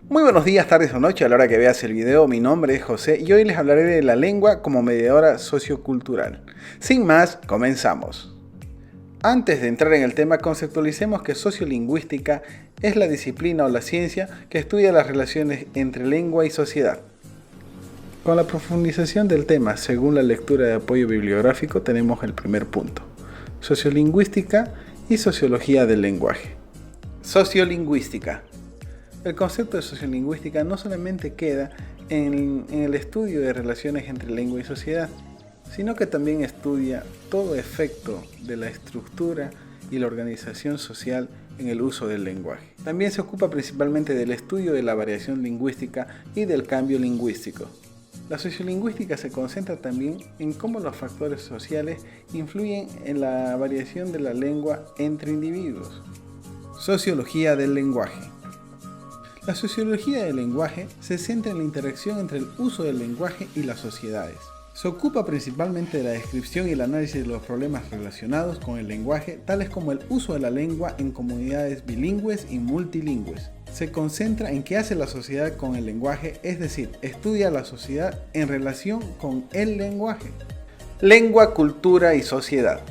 Muy buenos días, tardes o noches a la hora que veas el video. Mi nombre es José y hoy les hablaré de la lengua como mediadora sociocultural. Sin más, comenzamos. Antes de entrar en el tema, conceptualicemos que sociolingüística es la disciplina o la ciencia que estudia las relaciones entre lengua y sociedad. Con la profundización del tema, según la lectura de apoyo bibliográfico, tenemos el primer punto: sociolingüística y sociología del lenguaje. Sociolingüística. El concepto de sociolingüística no solamente queda en el estudio de relaciones entre lengua y sociedad, sino que también estudia todo efecto de la estructura y la organización social en el uso del lenguaje. También se ocupa principalmente del estudio de la variación lingüística y del cambio lingüístico. La sociolingüística se concentra también en cómo los factores sociales influyen en la variación de la lengua entre individuos. Sociología del lenguaje. La sociología del lenguaje se centra en la interacción entre el uso del lenguaje y las sociedades. Se ocupa principalmente de la descripción y el análisis de los problemas relacionados con el lenguaje, tales como el uso de la lengua en comunidades bilingües y multilingües. Se concentra en qué hace la sociedad con el lenguaje, es decir, estudia a la sociedad en relación con el lenguaje. Lengua, cultura y sociedad.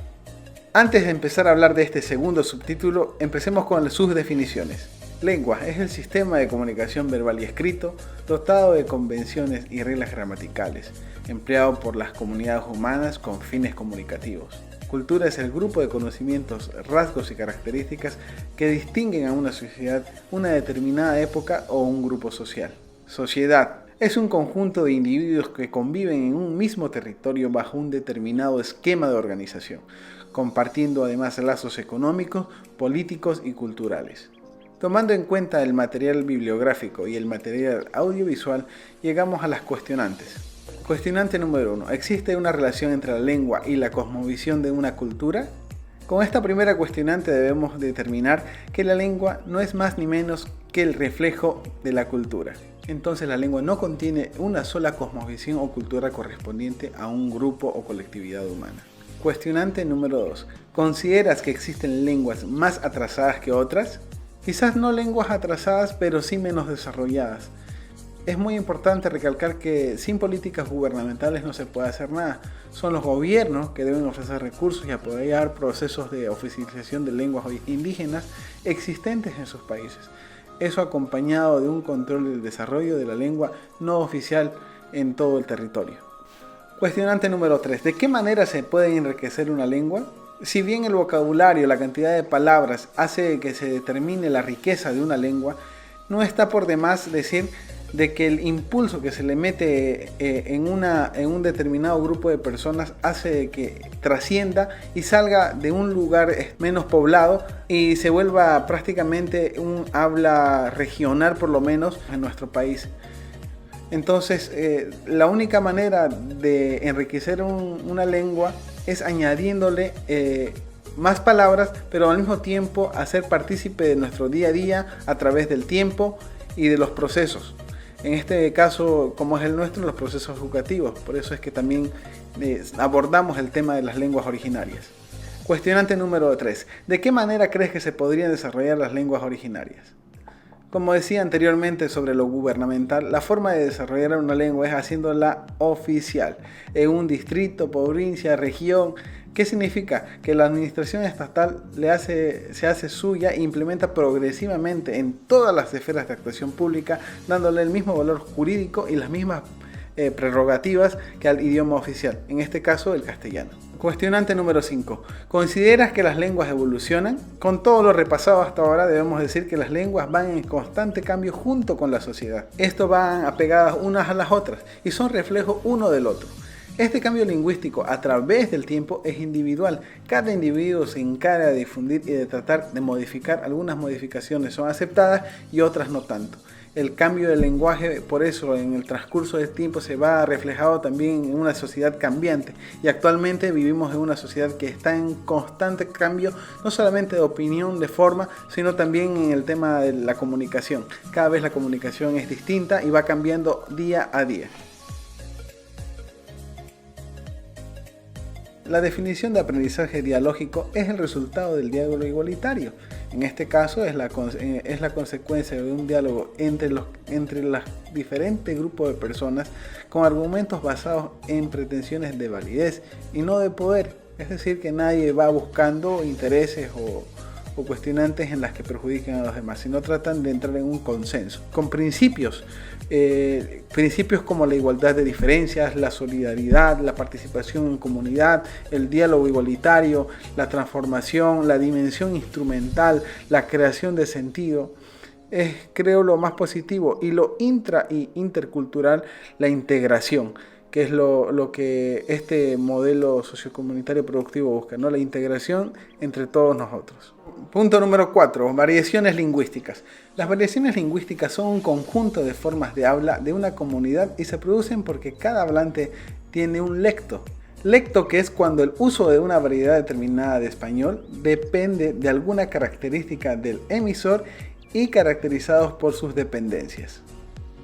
Antes de empezar a hablar de este segundo subtítulo, empecemos con sus definiciones. Lengua es el sistema de comunicación verbal y escrito dotado de convenciones y reglas gramaticales, empleado por las comunidades humanas con fines comunicativos. Cultura es el grupo de conocimientos, rasgos y características que distinguen a una sociedad, una determinada época o un grupo social. Sociedad es un conjunto de individuos que conviven en un mismo territorio bajo un determinado esquema de organización, compartiendo además lazos económicos, políticos y culturales. Tomando en cuenta el material bibliográfico y el material audiovisual, llegamos a las cuestionantes. Cuestionante número 1. ¿Existe una relación entre la lengua y la cosmovisión de una cultura? Con esta primera cuestionante debemos determinar que la lengua no es más ni menos que el reflejo de la cultura. Entonces la lengua no contiene una sola cosmovisión o cultura correspondiente a un grupo o colectividad humana. Cuestionante número 2. ¿Consideras que existen lenguas más atrasadas que otras? Quizás no lenguas atrasadas, pero sí menos desarrolladas. Es muy importante recalcar que sin políticas gubernamentales no se puede hacer nada. Son los gobiernos que deben ofrecer recursos y apoyar procesos de oficialización de lenguas indígenas existentes en sus países. Eso acompañado de un control del desarrollo de la lengua no oficial en todo el territorio. Cuestionante número 3. ¿De qué manera se puede enriquecer una lengua? Si bien el vocabulario, la cantidad de palabras hace que se determine la riqueza de una lengua, no está por demás decir de que el impulso que se le mete en un determinado grupo de personas hace que trascienda y salga de un lugar menos poblado y se vuelva prácticamente un habla regional, por lo menos en nuestro país. Entonces, la única manera de enriquecer una lengua es añadiéndole más palabras, pero al mismo tiempo hacer partícipe de nuestro día a día a través del tiempo y de los procesos. En este caso, como es el nuestro, los procesos educativos. Por eso es que también abordamos el tema de las lenguas originarias. Cuestionante número 3. ¿De qué manera crees que se podrían desarrollar las lenguas originarias? Como decía anteriormente sobre lo gubernamental, la forma de desarrollar una lengua es haciéndola oficial en un distrito, provincia, región. ¿Qué significa? Que la administración estatal se hace suya e implementa progresivamente en todas las esferas de actuación pública, dándole el mismo valor jurídico y las mismas prerrogativas que al idioma oficial, en este caso el castellano. Cuestionante número 5. ¿Consideras que las lenguas evolucionan? Con todo lo repasado hasta ahora debemos decir que las lenguas van en constante cambio junto con la sociedad. Esto van apegadas unas a las otras y son reflejo uno del otro. Este cambio lingüístico a través del tiempo es individual. Cada individuo se encarga de difundir y de tratar de modificar. Algunas modificaciones son aceptadas y otras no tanto. El cambio del lenguaje, por eso en el transcurso del tiempo se va reflejado también en una sociedad cambiante, y actualmente vivimos en una sociedad que está en constante cambio, no solamente de opinión, de forma, sino también en el tema de la comunicación. Cada vez la comunicación es distinta y va cambiando día a día. La definición de aprendizaje dialógico es el resultado del diálogo igualitario. En este caso es la consecuencia de un diálogo entre los entre los diferentes grupos de personas con argumentos basados en pretensiones de validez y no de poder. Es decir, que nadie va buscando intereses o cuestionantes en las que perjudiquen a los demás, sino tratan de entrar en un consenso con principios como la igualdad de diferencias, la solidaridad, la participación en comunidad, el diálogo igualitario, la transformación, la dimensión instrumental, la creación de sentido. Es, creo, lo más positivo, y lo intra y intercultural, la integración, que es lo que este modelo sociocomunitario productivo busca, ¿no? La integración entre todos nosotros. Punto número 4. Variaciones lingüísticas. Las variaciones lingüísticas son un conjunto de formas de habla de una comunidad y se producen porque cada hablante tiene un lecto. Lecto, que es cuando el uso de una variedad determinada de español depende de alguna característica del emisor y caracterizados por sus dependencias.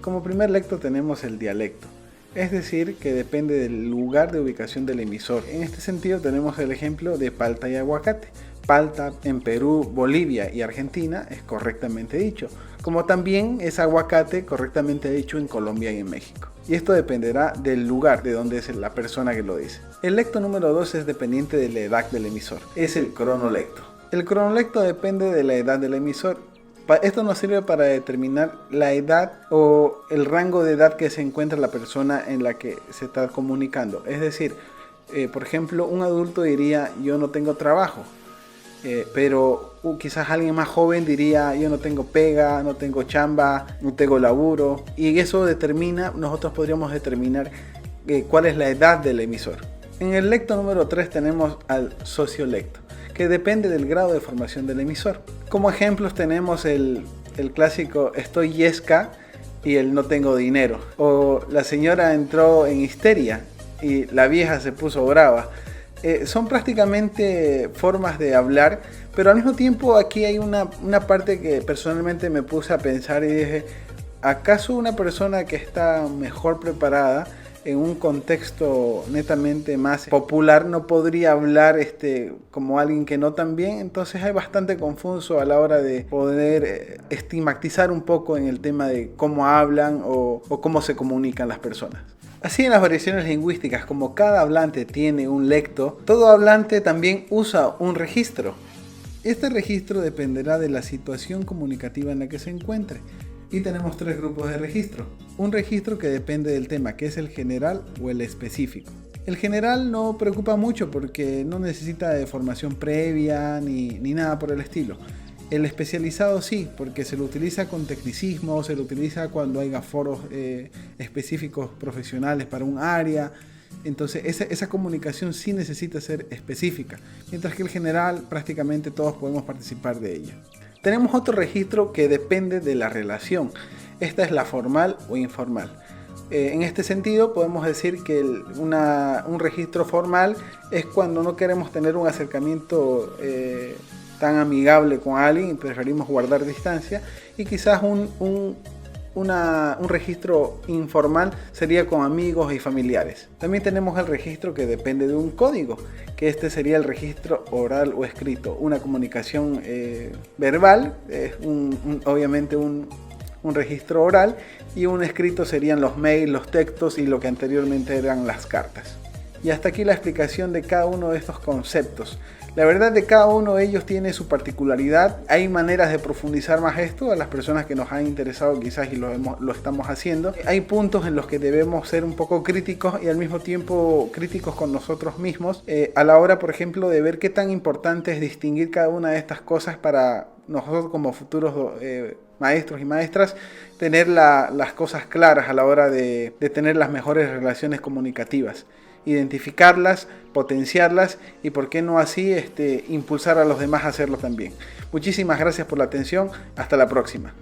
Como primer lecto tenemos el dialecto, es decir, que depende del lugar de ubicación del emisor. En este sentido tenemos el ejemplo de palta y aguacate. Palta en Perú, Bolivia y Argentina es correctamente dicho, como también es aguacate correctamente dicho en Colombia y en México. Y esto dependerá del lugar de donde es la persona que lo dice. El lecto número 2 es dependiente de la edad del emisor, es el cronolecto. El cronolecto depende de la edad del emisor. Esto nos sirve para determinar la edad o el rango de edad que se encuentra la persona en la que se está comunicando. Es decir, por ejemplo, un adulto diría: yo no tengo trabajo. Pero quizás alguien más joven diría: yo no tengo pega, no tengo chamba, no tengo laburo. Y eso nosotros podríamos determinar cuál es la edad del emisor. En el lecto número 3 tenemos al sociolecto, que depende del grado de formación del emisor. Como ejemplos tenemos el clásico estoy yesca y el no tengo dinero. O la señora entró en histeria y la vieja se puso brava. Son prácticamente formas de hablar, pero al mismo tiempo aquí hay una parte que personalmente me puse a pensar y dije: ¿acaso una persona que está mejor preparada en un contexto netamente más popular no podría hablar como alguien que no tan bien? Entonces hay bastante confuso a la hora de poder estigmatizar un poco en el tema de cómo hablan o cómo se comunican las personas. Así, en las variaciones lingüísticas, como cada hablante tiene un lecto, todo hablante también usa un registro. Este registro dependerá de la situación comunicativa en la que se encuentre. Y tenemos 3 grupos de registro. Un registro que depende del tema, que es el general o el específico. El general no preocupa mucho porque no necesita de formación previa ni nada por el estilo. El especializado sí, porque se lo utiliza con tecnicismo, se lo utiliza cuando haya foros específicos profesionales para un área. Entonces esa comunicación sí necesita ser específica, mientras que el general prácticamente todos podemos participar de ella. Tenemos otro registro que depende de la relación. Esta es la formal o informal. En este sentido podemos decir que un registro formal es cuando no queremos tener un acercamiento tan amigable con alguien y preferimos guardar distancia, y quizás un registro informal sería con amigos y familiares. También tenemos el registro que depende de un código, que este sería el registro oral o escrito, una comunicación verbal, obviamente un registro oral, y un escrito serían los mails, los textos y lo que anteriormente eran las cartas. Y hasta aquí la explicación de cada uno de estos conceptos. La verdad, de cada uno de ellos tiene su particularidad. Hay maneras de profundizar más esto a las personas que nos han interesado quizás y lo estamos haciendo. Hay puntos en los que debemos ser un poco críticos y al mismo tiempo críticos con nosotros mismos a la hora, por ejemplo, de ver qué tan importante es distinguir cada una de estas cosas para nosotros como futuros maestros y maestras, tener las cosas claras a la hora de tener las mejores relaciones comunicativas. Identificarlas, potenciarlas y, por qué no así, impulsar a los demás a hacerlo también. Muchísimas gracias por la atención. Hasta la próxima.